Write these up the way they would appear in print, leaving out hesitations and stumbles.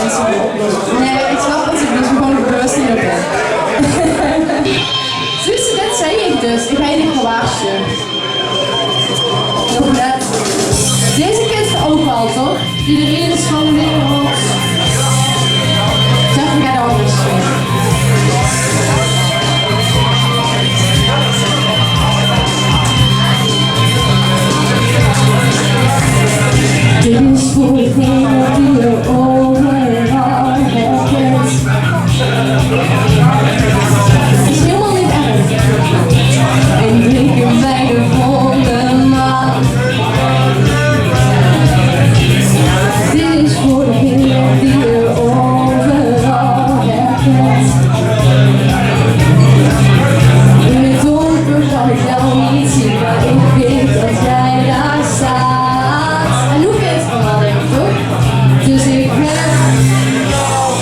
mensen die oplossen. Nee, ik snap het dus gewoon bewust niet op ben. Dus dat zei ik dus. Ik ga je niet gewaarschuwen. Nog net. Deze kent je ook wel, toch? Iedereen is van de wereld. Zeg ik ga anders doen. Dit is voor degene die je overal herkent. Is helemaal niet erg. En drinken bij de volle maan. Dit is voor degene die je overal herkent. In het donker kan ik jou niet zien, maar ik weet dat jij daar staat. En hoe weet ik wel, denk ik, toch? Dus ik heb op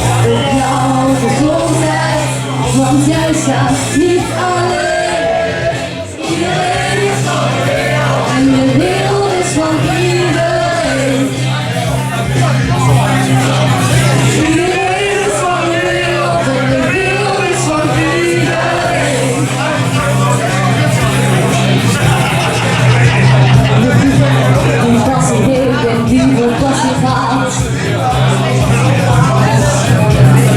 jouw gezondheid, want jij staat niet alleen. Iedereen is van de wereld en de wereld is van iedereen. Iedereen is van de wereld en de wereld is van iedereen. Die passie heeft en die voor passie gaat.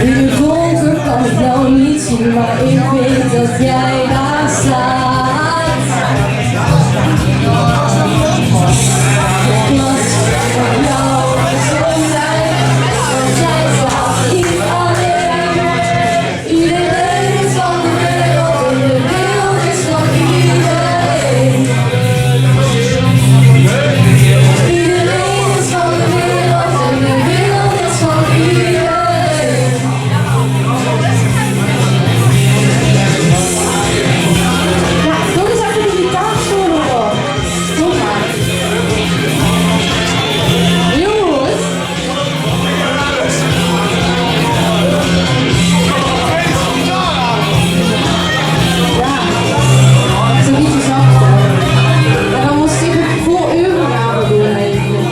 In het donker kan ik jou niet zien, maar ik weet dat jij daar staat. Ik last van jouw gezondheid, want jij staat niet alleen. Iedereen is van de wereld en de wereld is van iedereen. Iedereen is van de wereld en de wereld is van iedereen. Ja, doe eens even die gitaarsolo op. Kom maar. Jongens. Ja, zo ietsje zachter. En dan moest ik het voor Euroramen doen eigenlijk.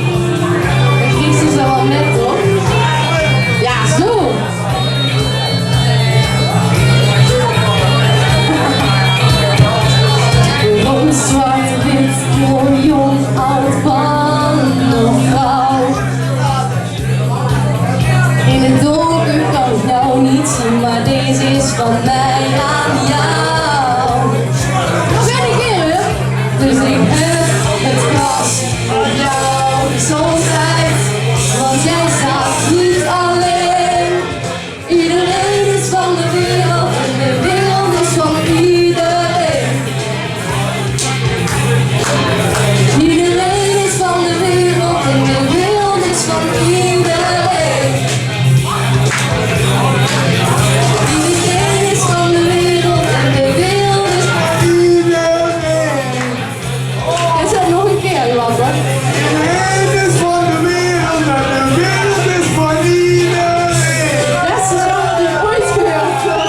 Dat ging ze zo al net, toch? Ja, zo. Rood, zwart, wit, mooi, jong, oud, man of vrouw. In het donker kan ik jou niet zien, maar deze is van mij aan jou. Nog één keer, hè? Dus ik heb het gras op jouw gezondheid, want jij staat niet alleen. Iedereen is van de wereld en de wereld is van iedereen. Iedereen is van de wereld en de wereld is van iedereen. Iedereen is van de wereld en de wereld is van iedereen. Is dat nog een keer, Jolanda? Iedereen is van de wereld en de wereld is van iedereen. Beste zaak die ik ooit gehoord heb.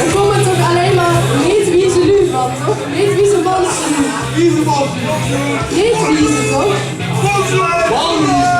Ik kom er toch alleen maar niet wie ze nu van, toch? Niet wie ze van ze nu. Wie is het op? Niet wie ze, toch? Walvis.